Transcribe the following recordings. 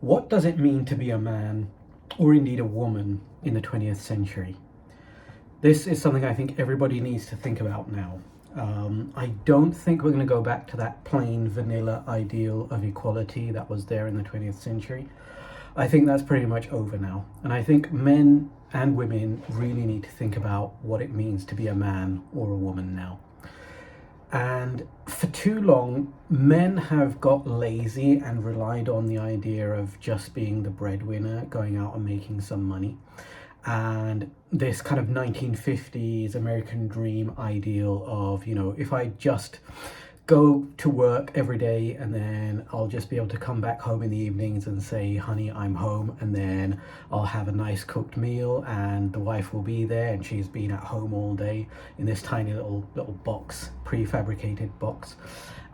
What does it mean to be a man, or indeed a woman, in the 20th century? This is something I think everybody needs to think about now. I don't think we're going to go back to that plain vanilla ideal of equality that was there in the 20th century. I think that's pretty much over now. And I think men and women really need to think about what it means to be a man or a woman now. And for too long, men have got lazy and relied on the idea of just being the breadwinner, going out and making some money. And this kind of 1950s American dream ideal of, if I just go to work every day and then I'll just be able to come back home in the evenings and say, honey, I'm home, and then I'll have a nice cooked meal and the wife will be there and she's been at home all day in this tiny little box, prefabricated box,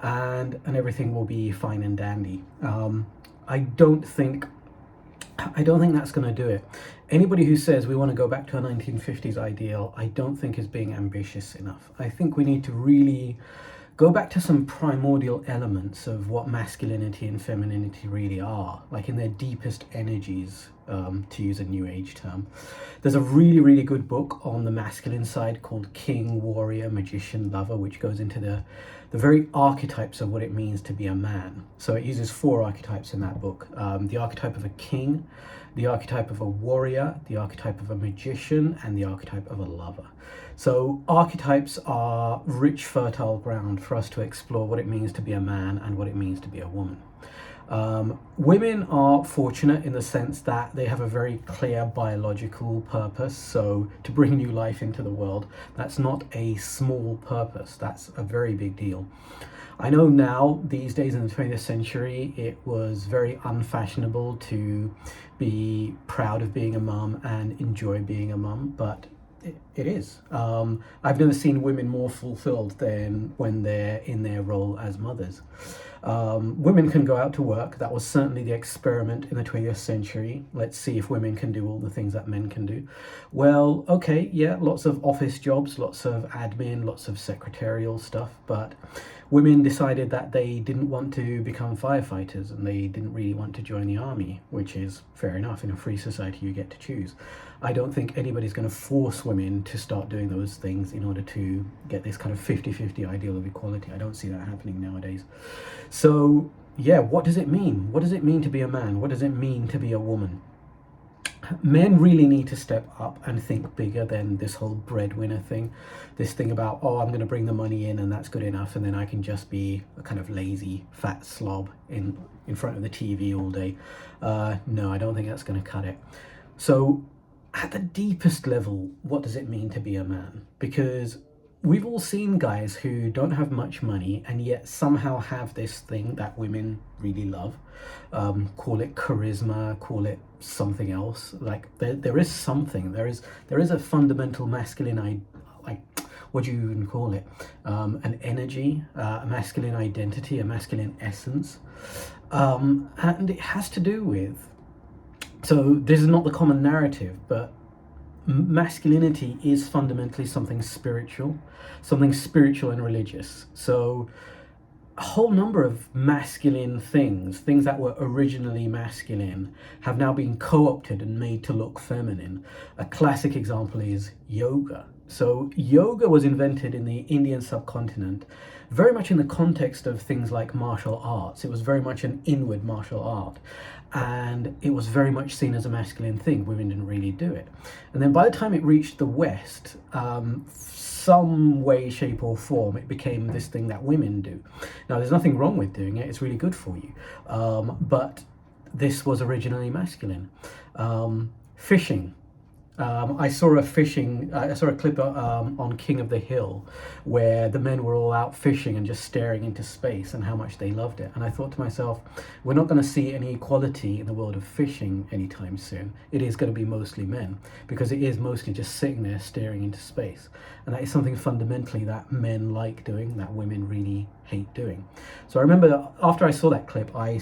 and everything will be fine and dandy. I don't think that's going to do it. Anybody who says we want to go back to a 1950s ideal, I don't think is being ambitious enough. I think we need to really go back to some primordial elements of what masculinity and femininity really are, like in their deepest energies, to use a new age term. There's a really, really good book on the masculine side called King, Warrior, Magician, Lover, which goes into the very archetypes of what it means to be a man. So it uses 4 archetypes in that book. The archetype of a king, the archetype of a warrior, the archetype of a magician, and the archetype of a lover. So archetypes are rich, fertile ground for us to explore what it means to be a man and what it means to be a woman. Women are fortunate in the sense that they have a very clear biological purpose. So to bring new life into the world, that's not a small purpose. That's a very big deal. I know now, these days in the 20th century, it was very unfashionable to be proud of being a mum and enjoy being a mum, but it is. I've never seen women more fulfilled than when they're in their role as mothers. Women can go out to work. That was certainly the experiment in the 20th century. Let's see if women can do all the things that men can do. Well, okay, yeah, lots of office jobs, lots of admin, lots of secretarial stuff, but women decided that they didn't want to become firefighters and they didn't really want to join the army, which is fair enough. In a free society, you get to choose. I don't think anybody's going to force women to start doing those things in order to get this kind of 50-50 ideal of equality. I don't see that happening nowadays. So, yeah, what does it mean? What does it mean to be a man? What does it mean to be a woman? Men really need to step up and think bigger than this whole breadwinner thing. This thing about, oh, I'm going to bring the money in and that's good enough, and then I can just be a kind of lazy, fat slob in front of the TV all day. No, I don't think that's going to cut it. So, at the deepest level, what does it mean to be a man? Because we've all seen guys who don't have much money and yet somehow have this thing that women really love. Call it charisma, call it something else. Like there is something. There is a fundamental masculine, what do you even call it? An energy, a masculine identity, a masculine essence, and it has to do with. So this is not the common narrative, but masculinity is fundamentally something spiritual and religious. So a whole number of masculine things that were originally masculine, have now been co-opted and made to look feminine. A classic example is yoga. So yoga was invented in the Indian subcontinent, very much in the context of things like martial arts. It was very much an inward martial art, and it was very much seen as a masculine thing. Women didn't really do it. And then by the time it reached the West, some way, shape or form, it became this thing that women do. Now, there's nothing wrong with doing it. It's really good for you. But this was originally masculine. Fishing. I saw a clip on King of the Hill where the men were all out fishing and just staring into space and how much they loved it. And I thought to myself, we're not going to see any equality in the world of fishing anytime soon. It is going to be mostly men, because it is mostly just sitting there staring into space. And that is something fundamentally that men like doing, that women really hate doing. So I remember that after I saw that clip, I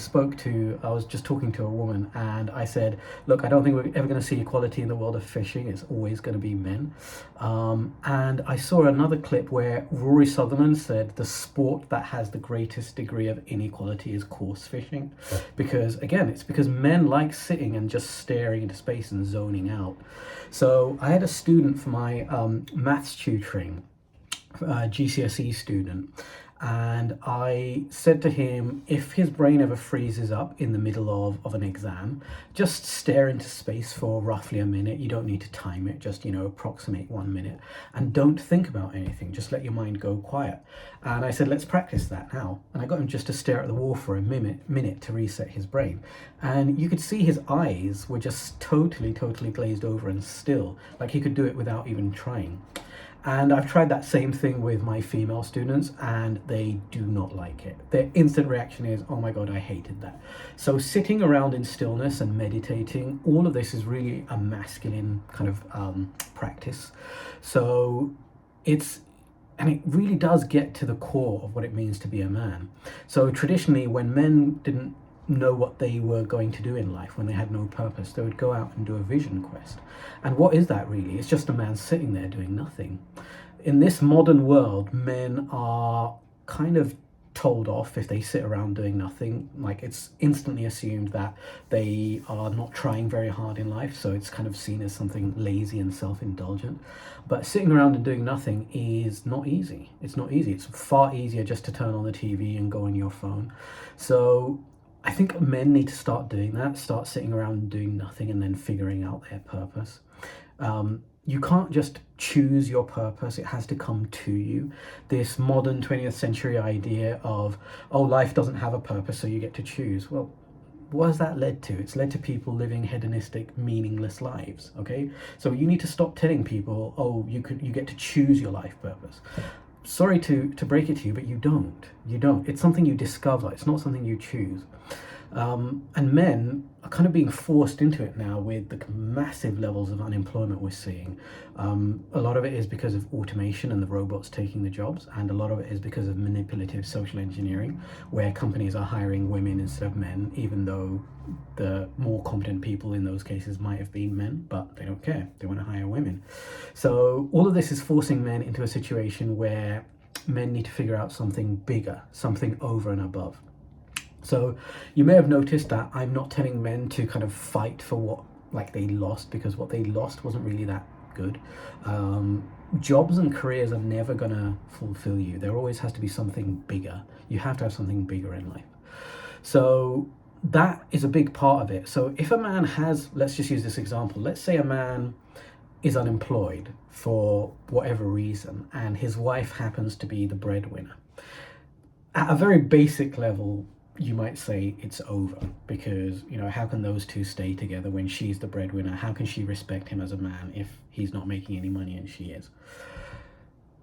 was just talking to a woman, and I said, look, I don't think we're ever going to see equality in the world of fishing. It's always going to be men. And I saw another clip where Rory Sutherland said the sport that has the greatest degree of inequality is course fishing. Because again, it's because men like sitting and just staring into space and zoning out. So I had a student for my maths tutoring, GCSE student, and I said to him, if his brain ever freezes up in the middle of an exam, just stare into space for roughly a minute. You don't need to time it, just, approximate 1 minute, and don't think about anything. Just let your mind go quiet. And I said, let's practice that now. And I got him just to stare at the wall for a minute to reset his brain. And you could see his eyes were just totally glazed over and still, like he could do it without even trying. And I've tried that same thing with my female students, and they do not like it. Their instant reaction is, oh my God, I hated that. So sitting around in stillness and meditating, all of this is really a masculine kind of practice. So it really does get to the core of what it means to be a man. So traditionally, when men didn't know what they were going to do in life, when they had no purpose, they would go out and do a vision quest. And what is that really? It's just a man sitting there doing nothing. In this modern world, men are kind of told off if they sit around doing nothing. Like, it's instantly assumed that they are not trying very hard in life, so it's kind of seen as something lazy and self-indulgent. But sitting around and doing nothing is not easy. It's not easy. It's far easier just to turn on the TV and go on your phone. So I think men need to start doing that, start sitting around and doing nothing and then figuring out their purpose. You can't just choose your purpose, it has to come to you. This modern 20th century idea of, oh, life doesn't have a purpose, so you get to choose. Well, what has that led to? It's led to people living hedonistic, meaningless lives, okay? So you need to stop telling people, oh, you get to choose your life purpose. Sorry to break it to you, but you don't. You don't. It's something you discover. It's not something you choose. And men are kind of being forced into it now with the massive levels of unemployment we're seeing. A lot of it is because of automation and the robots taking the jobs, and a lot of it is because of manipulative social engineering, where companies are hiring women instead of men, even though the more competent people in those cases might have been men, but they don't care. They want to hire women. So all of this is forcing men into a situation where men need to figure out something bigger, something over and above. So you may have noticed that I'm not telling men to kind of fight for what they lost, because what they lost wasn't really that good. Jobs and careers are never gonna fulfill you. There always has to be something bigger. You have to have something bigger in life. So that is a big part of it. So if a man has, let's just use this example. Let's say a man is unemployed for whatever reason, and his wife happens to be the breadwinner. At a very basic level, you might say it's over, because how can those two stay together when she's the breadwinner? How can she respect him as a man if he's not making any money and she is?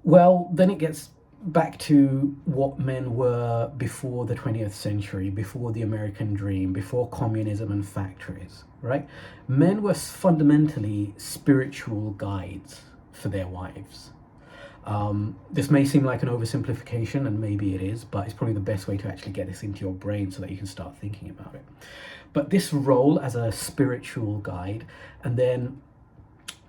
Well, then it gets back to what men were before the 20th century, before the American dream, before communism and factories, right? Men were fundamentally spiritual guides for their wives. This may seem like an oversimplification, and maybe it is, but it's probably the best way to actually get this into your brain so that you can start thinking about it. But this role as a spiritual guide, and then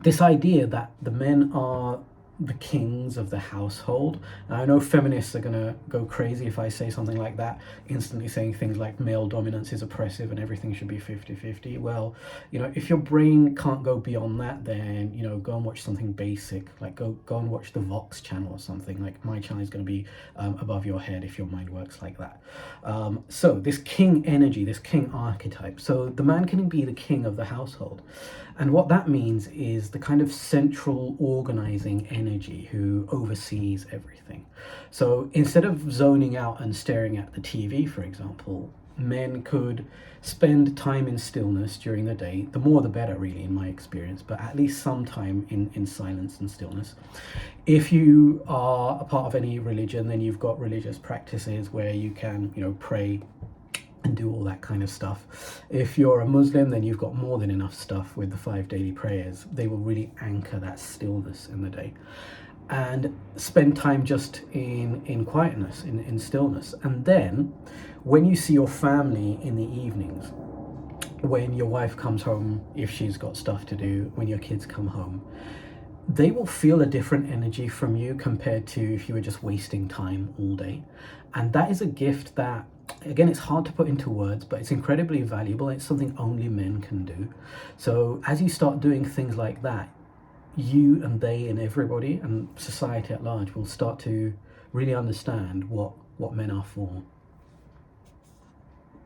this idea that the men are the kings of the household. Now, I know feminists are going to go crazy if I say something like that, instantly saying things like male dominance is oppressive and everything should be 50-50. Well, if your brain can't go beyond that, then, go and watch something basic, like go and watch the Vox channel or something. Like, my channel is going to be above your head if your mind works like that. So this king energy, this king archetype. So the man can be the king of the household. And what that means is the kind of central organizing energy who oversees everything. So instead of zoning out and staring at the TV, for example, men could spend time in stillness during the day. The more the better, really, in my experience, but at least some time in silence and stillness. If you are a part of any religion, then you've got religious practices where you can, pray and do all that kind of stuff. If you're a Muslim, then you've got more than enough stuff with the 5 daily prayers. They will really anchor that stillness in the day. and spend time just in quietness, in stillness. And then when you see your family in the evenings, when your wife comes home, if she's got stuff to do, when your kids come home, they will feel a different energy from you compared to if you were just wasting time all day. And that is a gift that, again, it's hard to put into words, but it's incredibly valuable. It's something only men can do. So as you start doing things like that, you and they and everybody and society at large will start to really understand what men are for.